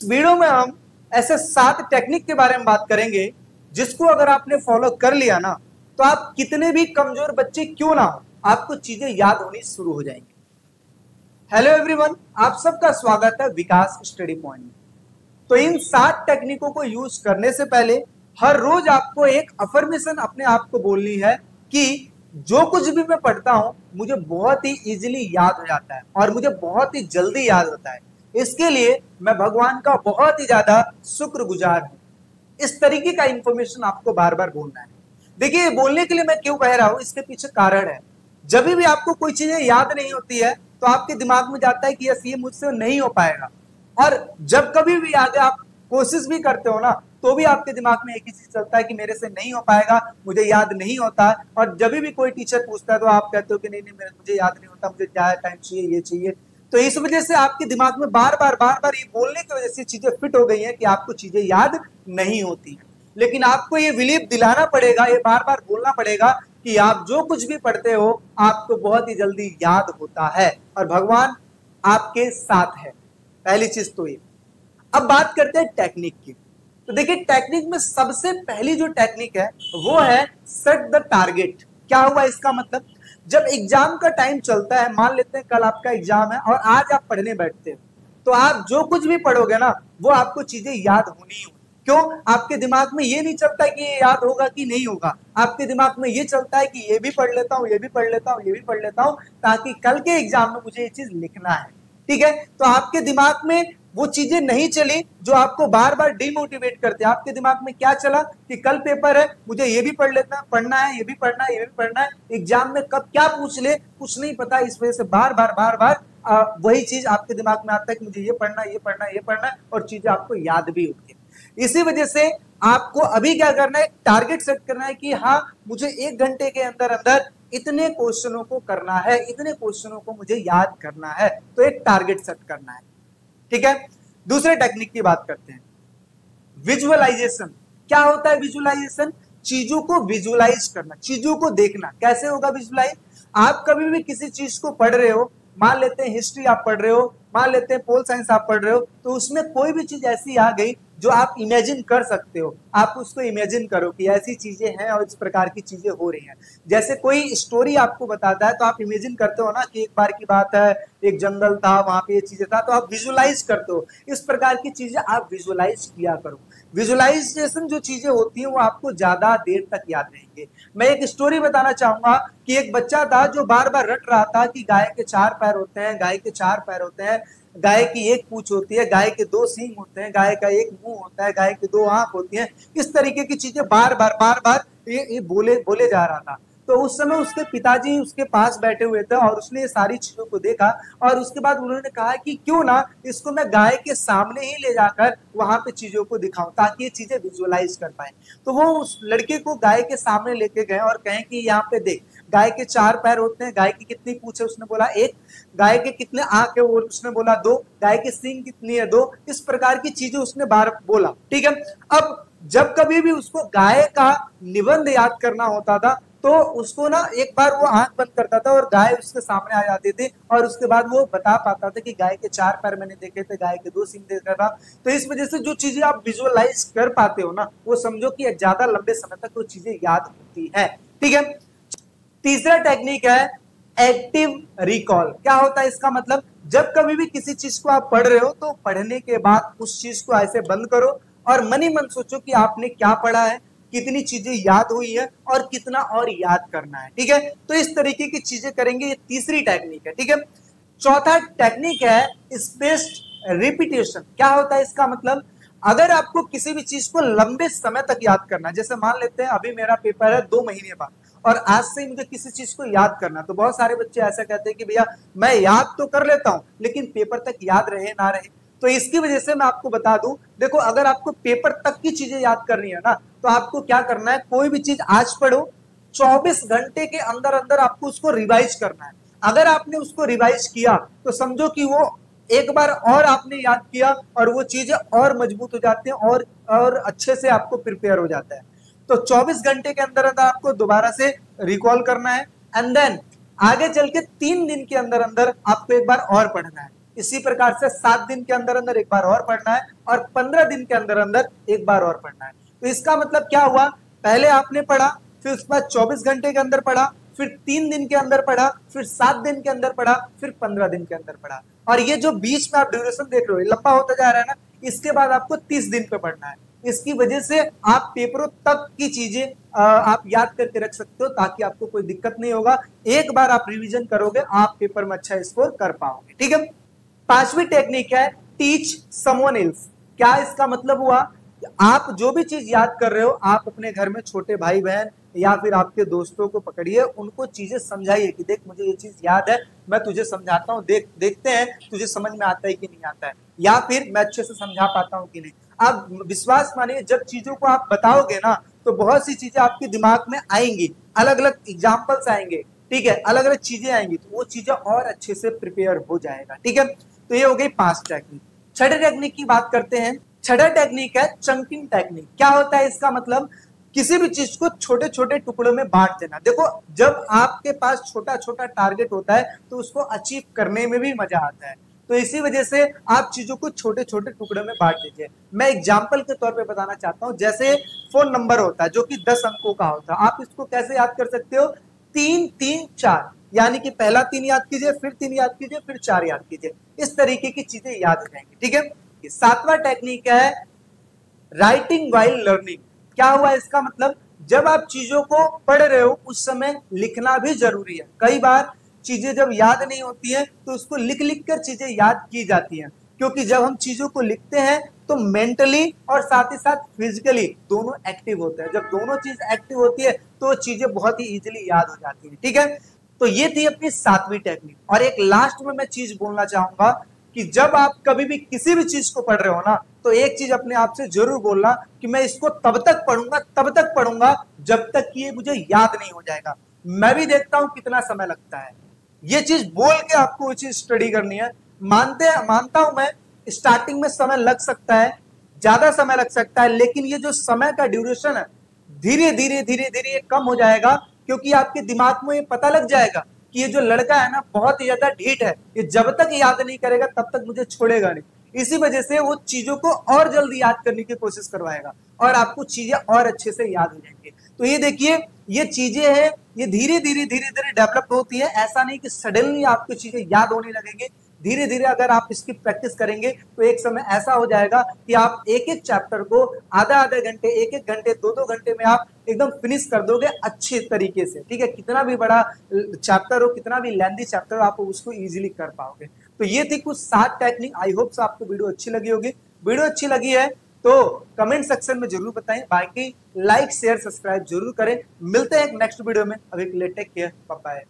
इस वीडियो में हम ऐसे 7 टेक्निक के बारे में बात करेंगे जिसको अगर आपने फॉलो कर लिया ना तो आप कितने भी कमजोर बच्चे क्यों ना हो, आपको चीजें याद होनी शुरू हो जाएंगी। हेलो एवरीवन, आप सबका स्वागत है विकास स्टडी पॉइंट में। तो इन 7 टेक्निकों को यूज करने से पहले हर रोज आपको एक अफर्मेशन अपने आप को बोलनी है कि जो कुछ भी मैं पढ़ता हूं मुझे बहुत ही इजीली याद हो जाता है और मुझे बहुत ही जल्दी याद होता है। इसके लिए मैं भगवान का बहुत ही ज्यादा शुक्रगुजार हूं। इस तरीके का इंफॉर्मेशन आपको बार बार बोलना है। देखिए, बोलने के लिए मैं क्यों कह रहा हूं, इसके पीछे कारण है। जब भी आपको कोई चीजें याद नहीं होती है तो आपके दिमाग में जाता है कि यस, ये मुझसे नहीं हो पाएगा। और जब कभी भी आगे आप कोशिश भी करते हो ना तो भी आपके दिमाग में एक ही चीज चलता है कि मेरे से नहीं हो पाएगा, मुझे याद नहीं होता। और जब भी कोई टीचर पूछता है तो आप कहते हो कि नहीं नहीं, मुझे याद नहीं होता, मुझे क्या टाइम चाहिए, ये चाहिए। तो इस वजह से आपके दिमाग में बार बार ये बोलने की वजह से चीजें फिट हो गई हैं कि आपको चीजें याद नहीं होती हैं। लेकिन आपको ये बिलीव दिलाना पड़ेगा, ये बार बार बोलना पड़ेगा कि आप जो कुछ भी पढ़ते हो आपको बहुत ही जल्दी याद होता है और भगवान आपके साथ है। पहली चीज तो ये। अब बात करते हैं टेक्निक की। तो देखिए, टेक्निक में सबसे पहली जो टेक्निक है वो है सेट द टारगेट। क्या हुआ इसका मतलब? जब एग्जाम का टाइम चलता है, मान लेते हैं कल आपका एग्जाम है और आज आप पढ़ने बैठते हो, तो आप जो कुछ भी पढ़ोगे ना वो आपको चीजें याद होनी ही होनी। क्यों? आपके दिमाग में ये नहीं चलता कि ये याद होगा कि नहीं होगा, आपके दिमाग में ये चलता है कि ये भी पढ़ लेता हूँ, ये भी पढ़ लेता हूँ, ये भी पढ़ लेता हूँ, ताकि कल के एग्जाम में मुझे ये चीज लिखना है। ठीक है, तो आपके दिमाग में वो चीजें नहीं चली जो आपको बार बार डिमोटिवेट करते हैं। आपके दिमाग में क्या चला कि कल पेपर है, मुझे ये भी पढ़ लेना, पढ़ना है, ये भी पढ़ना है, ये भी पढ़ना है, एग्जाम में कब क्या पूछ ले कुछ नहीं पता। इस वजह से बार बार वही चीज आपके दिमाग में आता है कि मुझे ये पढ़ना है, ये पढ़ना है, ये पढ़ना है, और चीजें आपको याद भी होती है। इसी वजह से आपको अभी क्या करना है, टारगेट सेट करना है कि हाँ, मुझे 1 घंटे के अंदर अंदर इतने क्वेश्चनों को करना है, इतने क्वेश्चनों को मुझे याद करना है। तो एक टारगेट सेट करना है। ठीक है, दूसरे टेक्निक की बात करते हैं, विजुअलाइजेशन। क्या होता है विजुअलाइजेशन? चीजों को विजुअलाइज करना, चीजों को देखना। कैसे होगा विजुअलाइज? आप कभी भी किसी चीज को पढ़ रहे हो, मान लेते हैं हिस्ट्री आप पढ़ रहे हो, मान लेते हैं पोल साइंस आप पढ़ रहे हो, तो उसमें कोई भी चीज ऐसी आ गई जो आप इमेजिन कर सकते हो, आप उसको इमेजिन करो कि ऐसी चीजें हैं और इस प्रकार की चीजें हो रही हैं। जैसे कोई स्टोरी आपको बताता है तो आप इमेजिन करते हो ना कि एक बार की बात है, एक जंगल था, वहां पे ये चीजें था, तो आप विजुअलाइज करते हो। इस प्रकार की चीजें आप विजुअलाइज किया करो। विजुअलाइजेशन जो चीजें होती हैं वो आपको ज्यादा देर तक याद रहेंगे। मैं एक स्टोरी बताना चाहूंगा कि एक बच्चा था जो बार बार रट रहा था कि गाय के 4 पैर होते हैं, गाय के 4 पैर होते हैं, गाय की 1 पूंछ होती है, गाय के 2 सींग होते हैं, गाय का 1 मुंह होता है, गाय की 2 आंख होती हैं। इस तरीके की चीजें बार बार ये बोले जा रहा था। तो उस समय उसके पिताजी उसके पास बैठे हुए थे और उसने ये सारी चीजों को देखा और उसके बाद उन्होंने कहा कि क्यों ना इसको मैं गाय के सामने ही ले जाकर वहां पे चीजों को दिखाऊं ताकि ये चीजें विजुअलाइज कर पाए। तो वो उस लड़के को गाय के सामने लेके गए और कहें कि यहाँ पे देख, गाय के 4 पैर होते हैं, गाय की कितनी पूंछ है, उसने बोला 1, गाय के कितने आंख है, वो उसने बोला 2, गाय की सींग कितनी है, 2। इस प्रकार की चीजें उसने बार बोला। ठीक है, अब जब कभी भी उसको गाय का निबंध याद करना होता था तो उसको ना एक बार वो आंख बंद करता था और गाय उसके सामने आ जाती थी और उसके बाद वो बता पाता था कि गाय के 4 पैर मैंने देखे थे, गाय के 2 सींग देखा था। तो इस वजह से जो चीजें आप विजुअलाइज कर पाते हो ना, वो समझो कि ज्यादा लंबे समय तक वो चीजें याद होती है। ठीक है, तीसरा टेक्निक है एक्टिव रिकॉल। क्या होता है इसका मतलब? जब कभी भी किसी चीज को आप पढ़ रहे हो तो पढ़ने के बाद उस चीज को ऐसे बंद करो और मन ही मन सोचो कि आपने क्या पढ़ा है, कितनी चीजें याद हुई है और कितना और याद करना है। ठीक है, तो इस तरीके की चीजें करेंगे। ये तीसरी टेक्निक है। ठीक है, चौथा टेक्निक है स्पेस्ड रिपीटेशन। क्या होता है इसका मतलब? अगर आपको किसी भी चीज को लंबे समय तक याद करना, जैसे मान लेते हैं अभी मेरा पेपर है 2 महीने बाद और आज से मुझे किसी चीज को याद करना, तो बहुत सारे बच्चे ऐसा कहते हैं कि भैया मैं याद तो कर लेता हूं लेकिन पेपर तक याद रहे ना रहे। तो इसकी वजह से मैं आपको बता दूं, देखो अगर आपको पेपर तक की चीजें याद करनी है ना तो आपको क्या करना है, कोई भी चीज आज पढ़ो, 24 घंटे के अंदर अंदर आपको उसको रिवाइज करना है। अगर आपने उसको रिवाइज किया तो समझो कि वो एक बार और आपने याद किया और वो चीजें और मजबूत हो जाती हैं और अच्छे से आपको प्रिपेयर हो जाता है। तो 24 घंटे के अंदर अंदर आपको दोबारा से रिकॉल करना है एंड देन आगे चल के 3 दिन के अंदर अंदर आपको एक बार और पढ़ना है। इसी प्रकार से 7 दिन के अंदर अंदर एक बार और पढ़ना है और 15 दिन के अंदर अंदर एक बार और पढ़ना है। तो इसका मतलब क्या हुआ, पहले आपने पढ़ा, फिर उसके बाद 24 घंटे के अंदर पढ़ा, फिर 3 दिन के अंदर पढ़ा, फिर 7 दिन के अंदर पढ़ा, फिर 15 दिन के अंदर पढ़ा। और ये जो बीच में आप ड्यूरेशन देख रहे हो लंबा होता जा रहा है ना, इसके बाद आपको 30 दिन पे पढ़ना है। इसकी वजह से आप पेपरों तक की चीजें आप याद करके रख सकते हो, ताकि आपको कोई दिक्कत नहीं होगा। एक बार आप रिवीजन करोगे, आप पेपर में अच्छा स्कोर कर पाओगे। ठीक है। 5वीं टेक्निक है टीच समवन एल्स। क्या इसका मतलब हुआ, आप जो भी चीज याद कर रहे हो, आप अपने घर में छोटे भाई बहन या फिर आपके दोस्तों को पकड़िए, उनको चीजें समझाइए कि देख मुझे ये चीज याद है, मैं तुझे समझाता हूँ, देखते हैं तुझे समझ में आता है कि नहीं आता है, या फिर मैं अच्छे से समझा पाता हूँ कि नहीं। आप विश्वास मानिए, जब चीजों को आप बताओगे ना, तो बहुत सी चीजें आपके दिमाग में आएंगी, अलग अलग एग्जाम्पल्स आएंगे, ठीक है, अलग अलग चीजें आएंगी, तो वो चीजें और अच्छे से प्रिपेयर हो जाएगा। ठीक है। तो ये हो गई 5 टेक्निक। 6ठे टेक्निक की बात करते हैं। 6ठा टेक्निक है चंकिंग टेक्निक। क्या होता है इसका मतलब, किसी भी चीज को छोटे छोटे टुकड़ों में बांट देना। देखो, जब आपके पास छोटा छोटा टारगेट होता है तो उसको अचीव करने में भी मजा आता है। तो इसी वजह से आप चीजों को छोटे छोटे टुकड़ों में बांट दीजिए। मैं एग्जाम्पल के तौर पे बताना चाहता हूं, जैसे फोन नंबर होता है जो कि 10 अंकों का होता है, आप इसको कैसे याद कर सकते हो, 3 3 4, यानी कि पहला 3 याद कीजिए, फिर 3 याद कीजिए, फिर 4 याद कीजिए। इस तरीके की चीजें याद हो जाएंगी। ठीक है। 7वां टेक्निक है राइटिंग वाइल लर्निंग। क्या हुआ इसका मतलब, जब आप चीजों को पढ़ रहे हो उस समय लिखना भी जरूरी है। कई बार चीजें जब याद नहीं होती है तो उसको लिख लिख कर चीजें याद की जाती हैं, क्योंकि जब हम चीजों को लिखते हैं तो मेंटली और साथ ही साथ फिजिकली दोनों एक्टिव होते हैं। जब दोनों चीज एक्टिव होती है तो चीजें बहुत ही इजीली याद हो जाती हैं। ठीक है। तो ये थी अपनी 7वीं टेक्निक। और एक लास्ट में मैं चीज बोलना चाहूंगा कि जब आप कभी भी किसी भी चीज को पढ़ रहे हो ना, तो एक चीज अपने आप से जरूर बोलना कि मैं इसको तब तक पढ़ूंगा जब तक कि ये मुझे याद नहीं हो जाएगा। मैं भी देखता हूं कितना समय लगता है, ये चीज बोल के आपको वो चीज स्टडी करनी है। मानता हूं मैं, स्टार्टिंग में समय लग सकता है, ज्यादा समय लग सकता है, लेकिन ये जो समय का ड्यूरेशन है धीरे धीरे धीरे धीरे ये कम हो जाएगा, क्योंकि आपके दिमाग में ये पता लग जाएगा कि ये जो लड़का है ना बहुत ही ज्यादा ढीठ है, ये जब तक याद नहीं करेगा तब तक मुझे छोड़ेगा नहीं। इसी वजह से वो चीजों को और जल्दी याद करने की कोशिश करवाएगा और आपको चीजें और अच्छे से याद हो जाएंगी। तो ये देखिए, ये चीजें हैं, ये धीरे धीरे डेवलप होती है। ऐसा नहीं कि सडनली आपको चीजें याद होने लगेंगे। धीरे धीरे अगर आप इसकी प्रैक्टिस करेंगे तो एक समय ऐसा हो जाएगा कि आप एक एक चैप्टर को आधा घंटे, एक एक घंटे, 2 घंटे में आप एकदम फिनिश कर दोगे अच्छे तरीके से। ठीक है। कितना भी बड़ा चैप्टर हो, कितना भी लेंथी चैप्टर हो, आप उसको इजीली कर पाओगे। तो ये थी कुछ 7 टेक्निक। आई होप से आपको वीडियो अच्छी लगी होगी। वीडियो अच्छी लगी है तो कमेंट सेक्शन में जरूर बताएं। बाकी लाइक शेयर सब्सक्राइब जरूर करें। मिलते हैं एक नेक्स्ट वीडियो में। अभी के लिए टेक केयर, बाय बाय।